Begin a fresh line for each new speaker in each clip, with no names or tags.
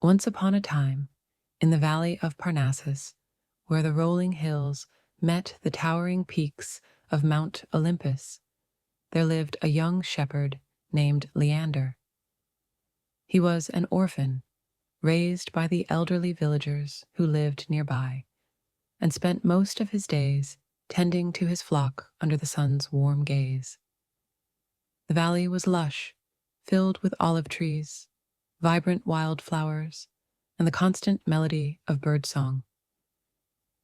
Once upon a time, in the valley of Parnassus, where the rolling hills met the towering peaks of Mount Olympus, there lived a young shepherd named Leander. He was an orphan, raised by the elderly villagers who lived nearby, and spent most of his days tending to his flock under the sun's warm gaze. The valley was lush, filled with olive trees, vibrant wildflowers, and the constant melody of birdsong.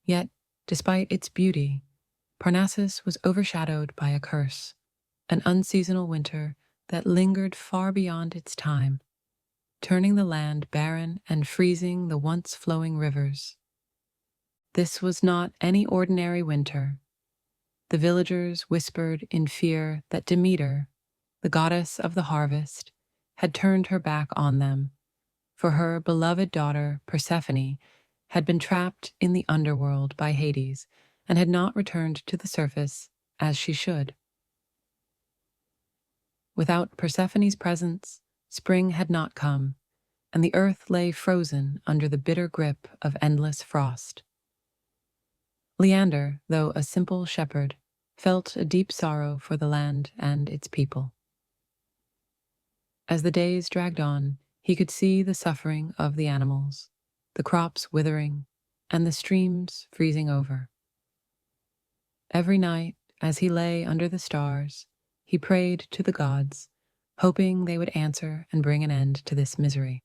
Yet, despite its beauty, Parnassus was overshadowed by a curse, an unseasonal winter that lingered far beyond its time, turning the land barren and freezing the once flowing rivers. This was not any ordinary winter. The villagers whispered in fear that Demeter, the goddess of the harvest, had turned her back on them, for her beloved daughter Persephone had been trapped in the underworld by Hades and had not returned to the surface as she should. Without Persephone's presence, spring had not come, and the earth lay frozen under the bitter grip of endless frost. Leander, though a simple shepherd, felt a deep sorrow for the land and its people. As the days dragged on, he could see the suffering of the animals, the crops withering, and the streams freezing over. Every night, as he lay under the stars, he prayed to the gods, hoping they would answer and bring an end to this misery.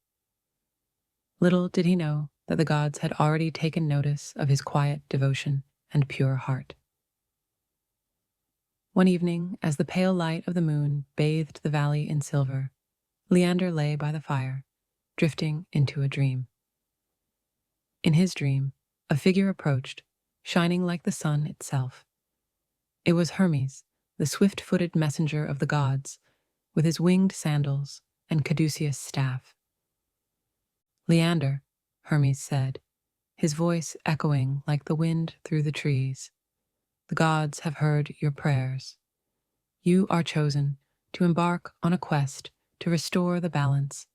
Little did he know that the gods had already taken notice of his quiet devotion and pure heart. One evening, as the pale light of the moon bathed the valley in silver, Leander lay by the fire, drifting into a dream. In his dream, a figure approached, shining like the sun itself. It was Hermes, the swift-footed messenger of the gods, with his winged sandals and caduceus staff. "Leander," Hermes said, his voice echoing like the wind through the trees, "the gods have heard your prayers. You are chosen to embark on a quest to restore the balance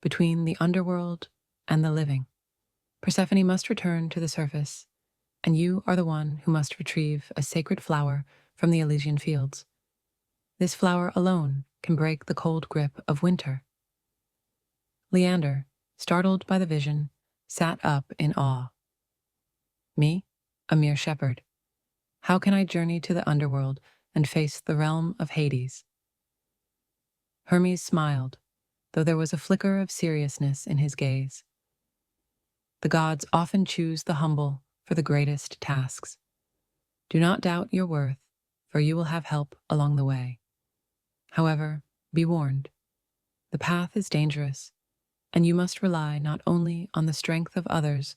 between the underworld and the living. Persephone must return to the surface, and you are the one who must retrieve a sacred flower from the Elysian fields. This flower alone can break the cold grip of winter." Leander, startled by the vision, sat up in awe. "Me, a mere shepherd. How can I journey to the underworld and face the realm of Hades?" Hermes smiled, though there was a flicker of seriousness in his gaze. "The gods often choose the humble for the greatest tasks. Do not doubt your worth, for you will have help along the way. However, be warned. The path is dangerous, and you must rely not only on the strength of others,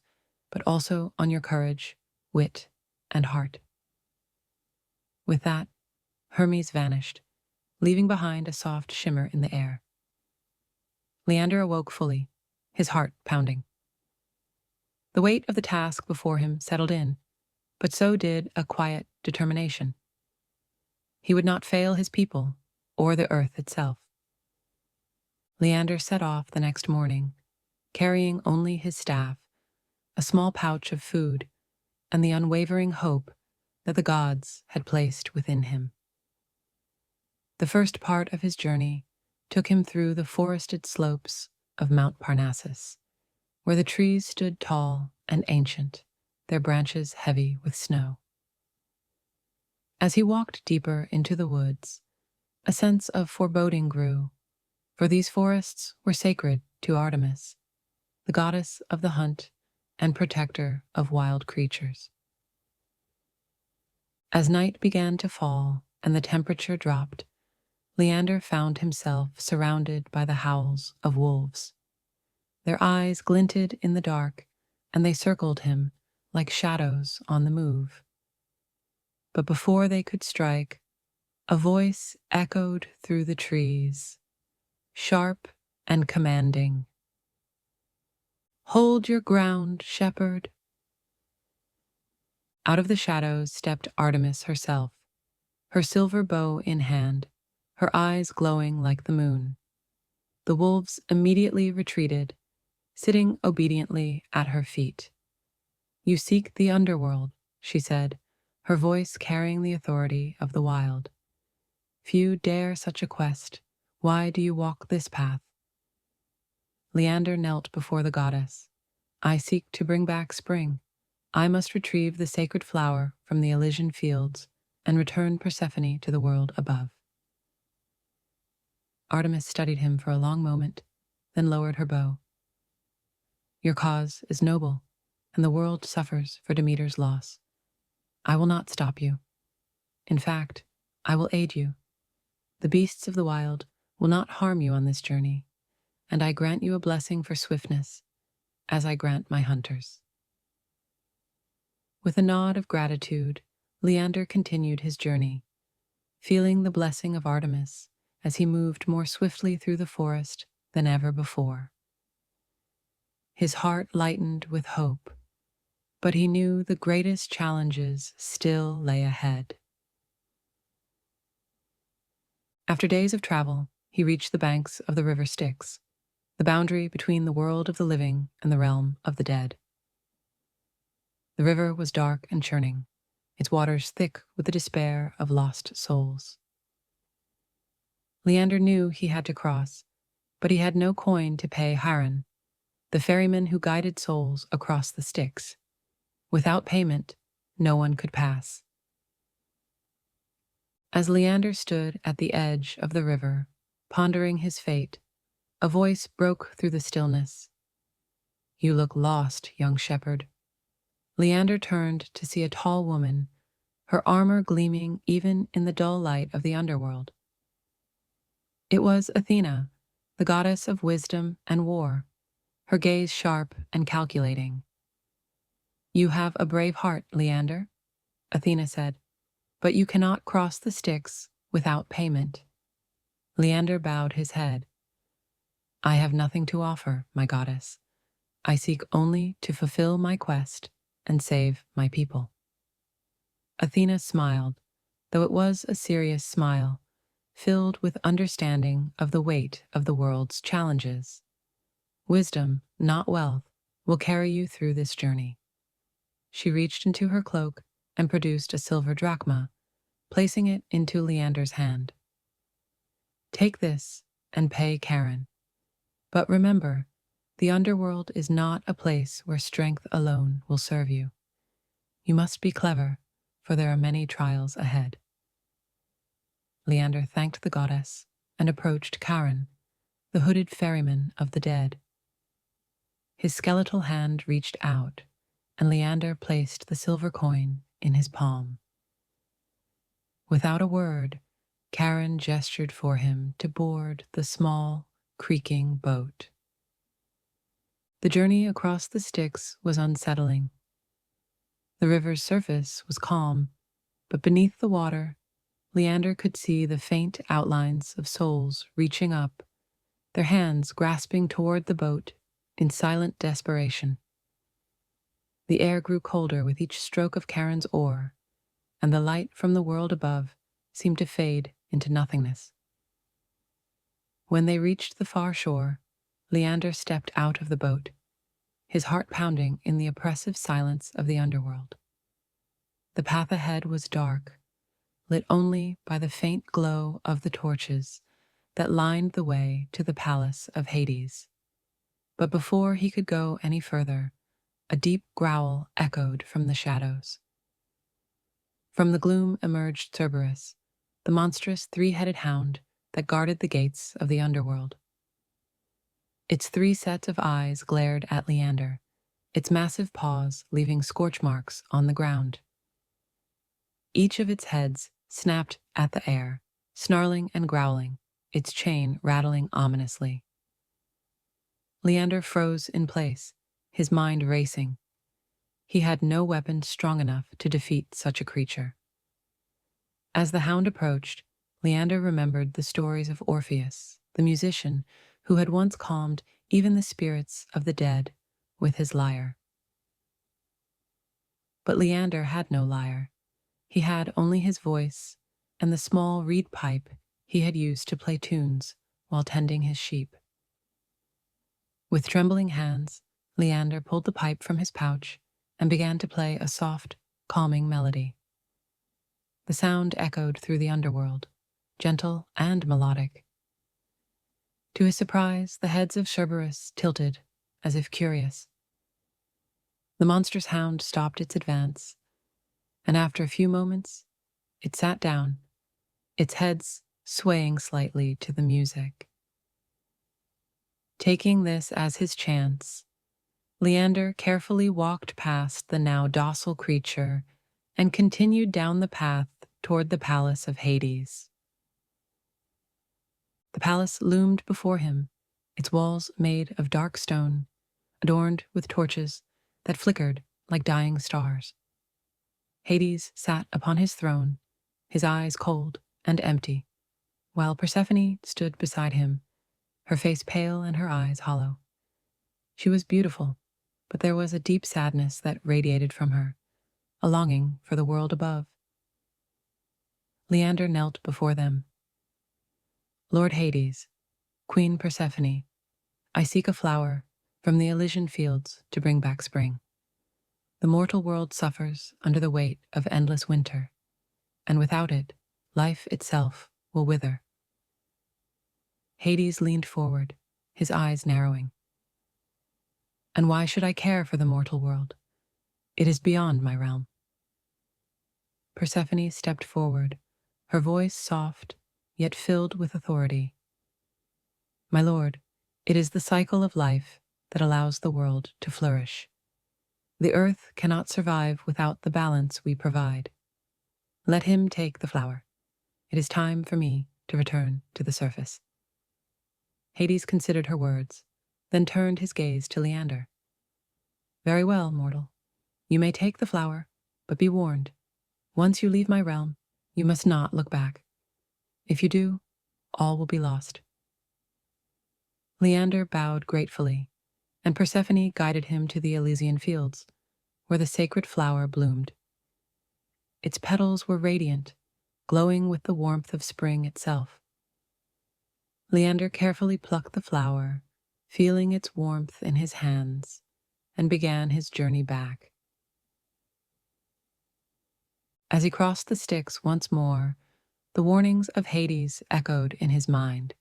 but also on your courage, wit, and heart." With that, Hermes vanished, leaving behind a soft shimmer in the air. Leander awoke fully, his heart pounding. The weight of the task before him settled in, but so did a quiet determination. He would not fail his people or the earth itself. Leander set off the next morning, carrying only his staff, a small pouch of food, and the unwavering hope that the gods had placed within him. The first part of his journey took him through the forested slopes of Mount Parnassus, where the trees stood tall and ancient, their branches heavy with snow. As he walked deeper into the woods, a sense of foreboding grew, for these forests were sacred to Artemis, the goddess of the hunt and protector of wild creatures. As night began to fall and the temperature dropped, Leander found himself surrounded by the howls of wolves. Their eyes glinted in the dark, and they circled him like shadows on the move. But before they could strike, a voice echoed through the trees, sharp and commanding. "Hold your ground, shepherd." Out of the shadows stepped Artemis herself, her silver bow in hand, her eyes glowing like the moon. The wolves immediately retreated, sitting obediently at her feet. "You seek the underworld," she said, her voice carrying the authority of the wild. "Few dare such a quest. Why do you walk this path?" Leander knelt before the goddess. "I seek to bring back spring. I must retrieve the sacred flower from the Elysian fields and return Persephone to the world above." Artemis studied him for a long moment, then lowered her bow. "Your cause is noble, and the world suffers for Demeter's loss. I will not stop you. In fact, I will aid you. The beasts of the wild will not harm you on this journey, and I grant you a blessing for swiftness, as I grant my hunters." With a nod of gratitude, Leander continued his journey, feeling the blessing of Artemis as he moved more swiftly through the forest than ever before. His heart lightened with hope, but he knew the greatest challenges still lay ahead. After days of travel, he reached the banks of the river Styx, the boundary between the world of the living and the realm of the dead. The river was dark and churning, its waters thick with the despair of lost souls. Leander knew he had to cross, but he had no coin to pay Charon, the ferryman who guided souls across the Styx. Without payment, no one could pass. As Leander stood at the edge of the river, pondering his fate, a voice broke through the stillness. "You look lost, young shepherd." Leander turned to see a tall woman, her armor gleaming even in the dull light of the underworld. It was Athena, the goddess of wisdom and war, her gaze sharp and calculating. "You have a brave heart, Leander," Athena said, "but you cannot cross the Styx without payment." Leander bowed his head. "I have nothing to offer, my goddess. I seek only to fulfill my quest and save my people." Athena smiled, though it was a serious smile, filled with understanding of the weight of the world's challenges. "Wisdom, not wealth, will carry you through this journey." She reached into her cloak and produced a silver drachma, placing it into Leander's hand. "Take this and pay Charon. But remember, the underworld is not a place where strength alone will serve you. You must be clever, for there are many trials ahead." Leander thanked the goddess and approached Charon, the hooded ferryman of the dead. His skeletal hand reached out, and Leander placed the silver coin in his palm. Without a word, Charon gestured for him to board the small, creaking boat. The journey across the Styx was unsettling. The river's surface was calm, but beneath the water, Leander could see the faint outlines of souls reaching up, their hands grasping toward the boat in silent desperation. The air grew colder with each stroke of Charon's oar, and the light from the world above seemed to fade into nothingness. When they reached the far shore, Leander stepped out of the boat, his heart pounding in the oppressive silence of the underworld. The path ahead was dark, lit only by the faint glow of the torches that lined the way to the palace of Hades. But before he could go any further, a deep growl echoed from the shadows. From the gloom emerged Cerberus, the monstrous three-headed hound that guarded the gates of the underworld. Its 3 sets of eyes glared at Leander, its massive paws leaving scorch marks on the ground. Each of its heads snapped at the air, snarling and growling, its chain rattling ominously. Leander froze in place, his mind racing. He had no weapon strong enough to defeat such a creature. As the hound approached, Leander remembered the stories of Orpheus, the musician who had once calmed even the spirits of the dead with his lyre. But Leander had no lyre. He had only his voice and the small reed pipe he had used to play tunes while tending his sheep. With trembling hands, Leander pulled the pipe from his pouch and began to play a soft, calming melody. The sound echoed through the underworld, gentle and melodic. To his surprise, the heads of Cerberus tilted, as if curious. The monstrous hound stopped its advance, and after a few moments, it sat down, its heads swaying slightly to the music. Taking this as his chance, Leander carefully walked past the now docile creature and continued down the path toward the palace of Hades. The palace loomed before him, its walls made of dark stone, adorned with torches that flickered like dying stars. Hades sat upon his throne, his eyes cold and empty, while Persephone stood beside him, her face pale and her eyes hollow. She was beautiful, but there was a deep sadness that radiated from her, a longing for the world above. Leander knelt before them. Lord Hades, Queen Persephone, I seek a flower from the Elysian fields to bring back spring. The mortal world suffers under the weight of endless winter, and without it, life itself will wither. Hades leaned forward, his eyes narrowing. And why should I care for the mortal world? It is beyond my realm. Persephone stepped forward, her voice soft, yet filled with authority. My lord, it is the cycle of life that allows the world to flourish. The earth cannot survive without the balance we provide. Let him take the flower. It is time for me to return to the surface. Hades considered her words, then turned his gaze to Leander. Very well, mortal. You may take the flower, but be warned. Once you leave my realm, you must not look back. If you do, all will be lost. Leander bowed gratefully, and Persephone guided him to the Elysian fields, where the sacred flower bloomed. Its petals were radiant, glowing with the warmth of spring itself. Leander carefully plucked the flower, feeling its warmth in his hands, and began his journey back. As he crossed the Styx once more, the warnings of Hades echoed in his mind.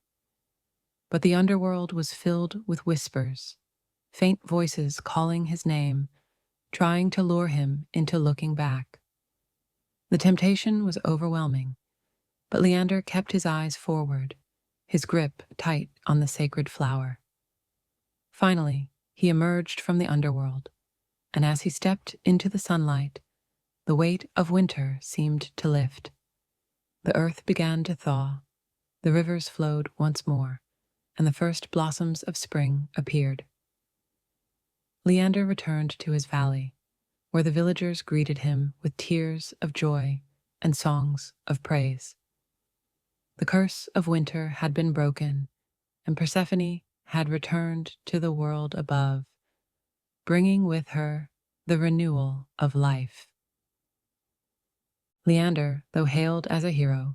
But the underworld was filled with whispers, faint voices calling his name, trying to lure him into looking back. The temptation was overwhelming, but Leander kept his eyes forward, his grip tight on the sacred flower. Finally, he emerged from the underworld, and as he stepped into the sunlight, the weight of winter seemed to lift. The earth began to thaw, the rivers flowed once more, and the first blossoms of spring appeared. Leander returned to his valley, where the villagers greeted him with tears of joy and songs of praise. The curse of winter had been broken, and Persephone had returned to the world above, bringing with her the renewal of life. Leander, though hailed as a hero,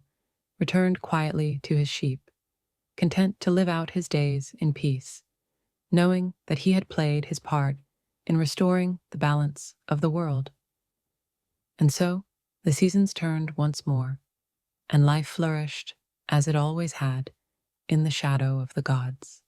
returned quietly to his sheep, content to live out his days in peace, knowing that he had played his part in restoring the balance of the world. And so, the seasons turned once more, and life flourished, as it always had, in the shadow of the gods.